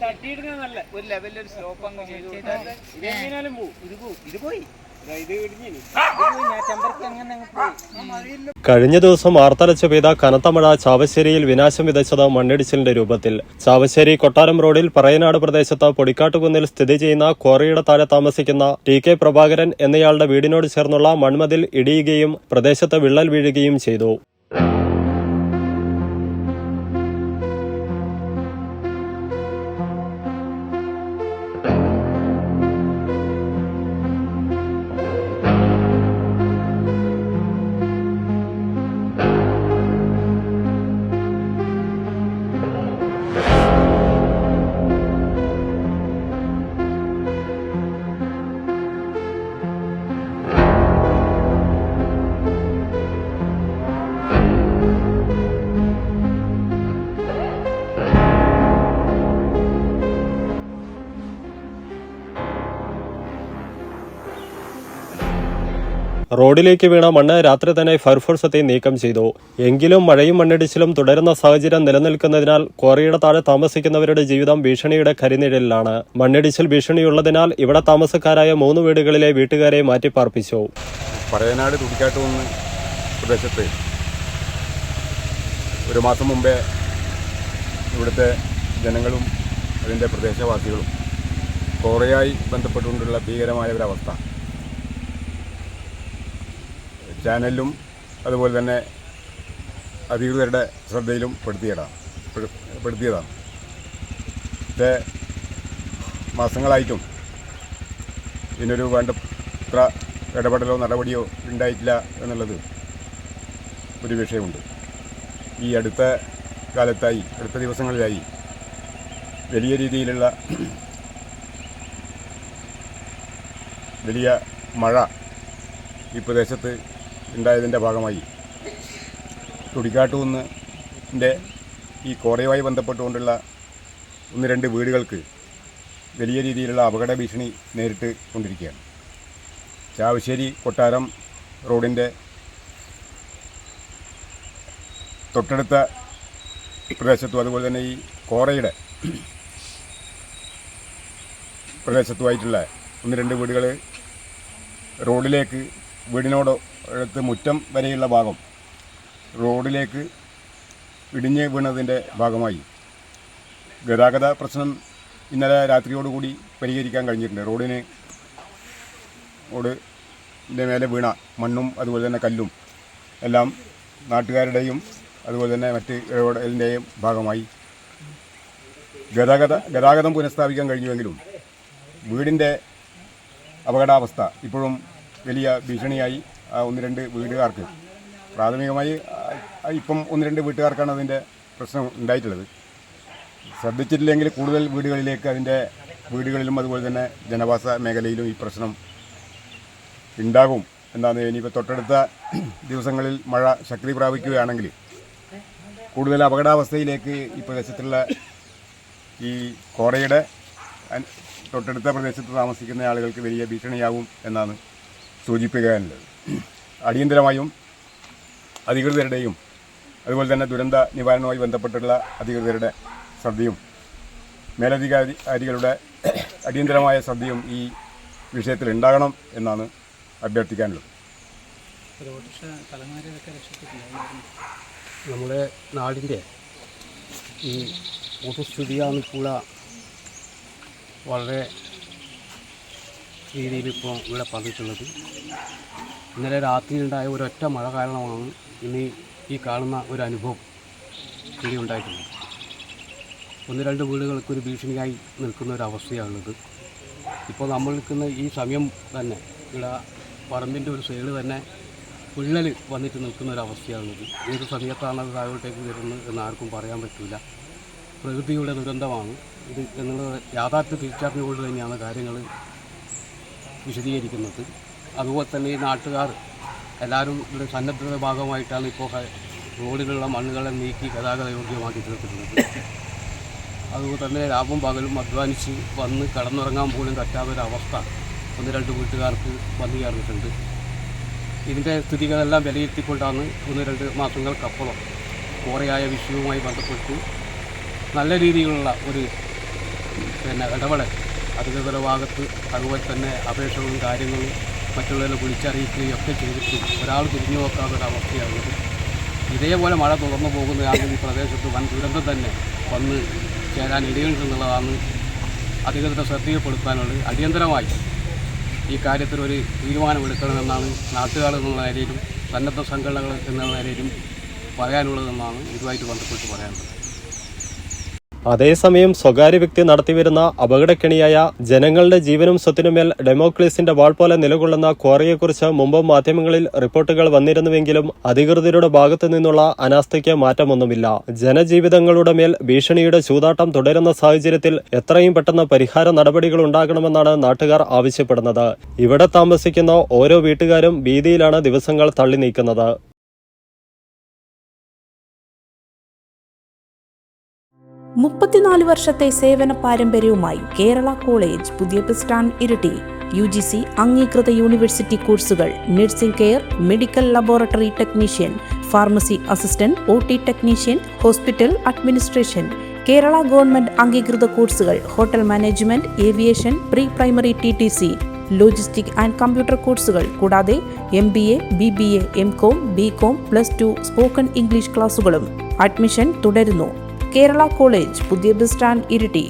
തട്ടിയിടുന്നതല്ല, ഒരു ലെവലിൽ ഒരു സ്റ്റോപ്പ് അങ്ങ് ചെയ്ത് കൊടുത്താൽ ഇതെങ്ങനെയാലും പോവും. ഇത് പോയി. കഴിഞ്ഞ ദിവസം ആർത്തലച്ച് പെയ്ത കനത്ത മഴ ചാവശ്ശേരിയിൽ വിനാശം വിതച്ചത് മണ്ണിടിച്ചിലിന്റെ രൂപത്തിൽ. ചാവശ്ശേരി കൊട്ടാരം റോഡിൽ പറയനാട് പ്രദേശത്ത് പൊടിക്കാട്ടുകുന്നിൽ സ്ഥിതി ചെയ്യുന്ന ക്വാറിയുടെ താഴെ താമസിക്കുന്ന TK പ്രഭാകരൻ എന്നയാളുടെ വീടിനോട് ചേർന്നുള്ള മൺമതിൽ ഇടിയുകയും പ്രദേശത്ത് വിള്ളൽ വീഴുകയും ചെയ്തു. റോഡിലേക്ക് വീണ മണ്ണ് രാത്രി തന്നെ ഫയർഫോഴ്സ് എത്തി നീക്കം ചെയ്തു. എങ്കിലും മഴയും മണ്ണിടിച്ചിലും തുടരുന്ന സാഹചര്യം നിലനിൽക്കുന്നതിനാൽ ക്വാറിയുടെ താഴെ താമസിക്കുന്നവരുടെ ജീവിതം ഭീഷണിയുടെ കരിനിഴലിലാണ്. മണ്ണിടിച്ചിൽ ഭീഷണിയുള്ളതിനാൽ ഇവിടെ താമസക്കാരായ 3 വീടുകളിലെ വീട്ടുകാരെ മാറ്റിപ്പാർപ്പിച്ചു. പറയനാട് തുടിക്കാട്ടുകുന്ന് പ്രദേശത്ത് ഒരു മാസം മുമ്പേ ഇവിടുത്തെ ജനങ്ങളും അതിൻ്റെ പ്രദേശവാസികളും ക്വാറിയായി ബന്ധപ്പെട്ടുകൊണ്ടുള്ള ഭീകരമായ ഒരവസ്ഥ ചാനലിലും അതുപോലെ തന്നെ അധികൃതരുടെ ശ്രദ്ധയിലും പെടുത്തിയതാണ്. പക്ഷേ മാസങ്ങളായിട്ടും ഇതിനൊരു വേണ്ടത്ര ഇടപെടലോ നടപടിയോ ഉണ്ടായിട്ടില്ല എന്നുള്ളത് ഒരു വിഷയമുണ്ട്. ഈ അടുത്ത ദിവസങ്ങളിലായി വലിയ രീതിയിലുള്ള വലിയ മഴ ഈ പ്രദേശത്ത് ഉണ്ടായതിൻ്റെ ഭാഗമായി തുടിക്കാട്ടുകുന്നിൻ്റെ ഈ ക്വാറിയുമായി ബന്ധപ്പെട്ടുകൊണ്ടുള്ള 1-2 വീടുകൾക്ക് വലിയ രീതിയിലുള്ള അപകട ഭീഷണി നേരിട്ട് കൊണ്ടിരിക്കുകയാണ്. ചാവശ്ശേരി കൊട്ടാരം റോഡിൻ്റെ തൊട്ടടുത്ത പ്രദേശത്തും അതുപോലെ തന്നെ ഈ ക്വാറിയുടെ പ്രദേശത്തുമായിട്ടുള്ള 1-2 വീടുകൾ വീടിനോട് അടുത്ത് മുറ്റം വരെയുള്ള ഭാഗം റോഡിലേക്ക് ഇടിഞ്ഞ് വീണതിൻ്റെ ഭാഗമായി ഗതാഗത പ്രശ്നം ഇന്നലെ രാത്രിയോടുകൂടി പരിഹരിക്കാൻ കഴിഞ്ഞിട്ടുണ്ട്. റോഡിൻ്റെ മേലെ വീണ മണ്ണും അതുപോലെ തന്നെ കല്ലും എല്ലാം നാട്ടുകാരുടെയും അതുപോലെ തന്നെ മറ്റ് ഇടപെടലിൻ്റെയും ഭാഗമായി ഗതാഗതം പുനഃസ്ഥാപിക്കാൻ കഴിഞ്ഞുവെങ്കിലും വീടിൻ്റെ അപകടാവസ്ഥ ഇപ്പോഴും വലിയ ഭീഷണിയായി 1-2 വീട്ടുകാർക്ക് പ്രാഥമികമായി ഇപ്പം 1-2 വീട്ടുകാർക്കാണ് അതിൻ്റെ പ്രശ്നം ഉണ്ടായിട്ടുള്ളത്. ശ്രദ്ധിച്ചിട്ടില്ലെങ്കിൽ കൂടുതൽ വീടുകളിലേക്ക് അതിൻ്റെ വീടുകളിലും അതുപോലെ തന്നെ ജനവാസ മേഖലയിലും ഈ പ്രശ്നം ഉണ്ടാകും എന്നാണ്. ഇനിയിപ്പോൾ തൊട്ടടുത്ത ദിവസങ്ങളിൽ മഴ ശക്തി പ്രാപിക്കുകയാണെങ്കിൽ കൂടുതൽ അപകടാവസ്ഥയിലേക്ക് ഈ പ്രദേശത്തുള്ള ഈ ക്വാറിയുടെ തൊട്ടടുത്ത പ്രദേശത്ത് താമസിക്കുന്ന ആളുകൾക്ക് വലിയ ഭീഷണിയാവും എന്നാണ് സൂചിപ്പിക്കാനുള്ളത്. അടിയന്തരമായും അധികൃതരുടെയും അതുപോലെ തന്നെ ദുരന്ത നിവാരണവുമായി ബന്ധപ്പെട്ടുള്ള അധികൃതരുടെ ശ്രദ്ധയും മേലധികാരികളുടെ അടിയന്തരമായ ശ്രദ്ധയും ഈ വിഷയത്തിൽ ഉണ്ടാകണം എന്നാണ് അഭ്യർത്ഥിക്കാനുള്ളത്. നമ്മുടെ നാടിൻ്റെ ഈ പൊതുസ്ഥിതിയാണിപ്പോൾ വളരെ രീതിയിൽ ഇപ്പോൾ ഇവിടെ പറഞ്ഞിട്ടുള്ളത്. ഇന്നലെ രാത്രിയിലുണ്ടായ ഒരൊറ്റ മഴ കാരണമാണ് ഇന്ന് ഈ കാണുന്ന ഒരു അനുഭവം ഇവിടെ ഉണ്ടായിട്ടുള്ളത്. 1-2 വീടുകൾക്കൊരു ഭീഷണിയായി നിൽക്കുന്ന ഒരവസ്ഥയാണുള്ളത്. ഇപ്പോൾ നമ്മൾ നിൽക്കുന്ന ഈ സമയം തന്നെ ഇവിടെ പറമ്പിൻ്റെ ഒരു സൈഡ് തന്നെ വിള്ളൽ വന്നിട്ട് നിൽക്കുന്ന ഒരവസ്ഥയാണുള്ളത്. ഏത് സമയത്താണ് അത് താഴോട്ടേക്ക് വരുന്നത് എന്ന് ആർക്കും പറയാൻ പറ്റില്ല. പ്രകൃതിയുടെ ദുരന്തമാണ് ഇത് എന്നുള്ളത് യാഥാർത്ഥ്യം തിരിച്ചറിഞ്ഞുകൊണ്ട് തന്നെയാണ് കാര്യങ്ങൾ വിശദീകരിക്കുന്നത്. അതുപോലെ തന്നെ ഈ നാട്ടുകാർ എല്ലാവരും ഇവിടെ സന്നദ്ധത ഭാഗമായിട്ടാണ് ഇപ്പോൾ റോഡിലുള്ള മണ്ണുകളെ നീക്കി ഗതാഗത യോഗ്യമാക്കി തീർത്തിട്ടുള്ളത്. അതുപോലെ തന്നെ രാവും പകലും അധ്വാനിച്ച് വന്ന് കടന്നുറങ്ങാൻ പോലും പറ്റാത്തൊരവസ്ഥ 1-2 വീട്ടുകാർക്ക് വന്നു ചേർന്നിട്ടുണ്ട്. ഇതിൻ്റെ സ്ഥിതികളെല്ലാം വിലയിരുത്തിക്കൊണ്ടാണ് 1-2 മാസങ്ങൾക്കപ്പുറം കോറയായ വിഷയവുമായി ബന്ധപ്പെട്ട് നല്ല രീതിയിലുള്ള ഒരു ഇടപെടൽ അധികൃതരുടെ ഭാഗത്ത്, അതുപോലെ തന്നെ അപേക്ഷകളും കാര്യങ്ങളും മറ്റുള്ളവരെ വിളിച്ചറിയിക്കുകയും ഒക്കെ ചെയ്തിട്ട് ഒരാൾ തിരിഞ്ഞു നോക്കാത്ത ഒരവസ്ഥയാകുന്നത്. ഇതേപോലെ മഴ തുടർന്നു പോകുന്നതാണെങ്കിൽ ഈ പ്രദേശത്ത് വൻ ദുരന്തം തന്നെ വന്ന് ചേരാൻ ഇടയുണ്ടെന്നുള്ളതാണ് അധികൃതരുടെ ശ്രദ്ധയിൽപ്പെടുത്താനുള്ളത്. അടിയന്തരമായി ഈ കാര്യത്തിൽ ഒരു തീരുമാനമെടുക്കണമെന്നാണ് നാട്ടുകാർ എന്നുള്ള നിലയിലും സന്നദ്ധ സംഘടനകൾ എന്നുള്ള നിലയിലും പറയാനുള്ളതെന്നാണ് ഇതുമായിട്ട് ബന്ധപ്പെട്ട് പറയാനുള്ളത്. അതേസമയം സ്വകാര്യ വ്യക്തി നടത്തിവരുന്ന അപകടക്കെണിയായ ജനങ്ങളുടെ ജീവനും സ്വത്തിനുമേൽ ഡെമോക്ലീസിന്റെ വാൾ പോലെ നിലകൊള്ളുന്ന ക്വാറിയെക്കുറിച്ച് മുമ്പ് മാധ്യമങ്ങളിൽ റിപ്പോർട്ടുകൾ വന്നിരുന്നുവെങ്കിലും അധികൃതരുടെ ഭാഗത്തു നിന്നുള്ള അനാസ്ഥയ്ക്ക് മാറ്റമൊന്നുമില്ല. ജനജീവിതങ്ങളുടെ മേൽ ഭീഷണിയുടെ ചൂതാട്ടം തുടരുന്ന സാഹചര്യത്തിൽ എത്രയും പെട്ടെന്ന് പരിഹാര നടപടികൾ ഉണ്ടാകണമെന്നാണ് നാട്ടുകാർ ആവശ്യപ്പെടുന്നത്. ഇവിടെ താമസിക്കുന്ന ഓരോ വീട്ടുകാരും ഭീതിയിലാണ് ദിവസങ്ങൾ തള്ളി നീക്കുന്നത്. 34 വർഷത്തെ സേവന പാരമ്പര്യവുമായി കേരള കോളേജ്, പുതിയ ബസ് സ്റ്റാൻഡ്, ഇരിട്ടി. UGC അംഗീകൃത യൂണിവേഴ്സിറ്റി കോഴ്സുകൾ nursing care, medical laboratory technician, pharmacy assistant, OT technician, hospital administration. Kerala government അംഗീകൃത കോഴ്സുകൾ hotel management, aviation, pre primary TTC, logistic and computer കോഴ്സുകൾ കൂടാതെ MBA, BBA, MCom, BCom, +2 spoken English ക്ലാസുകളും. Admission തുടരുന്നു. Kerala college, പുതിയ bus stand, Iritty.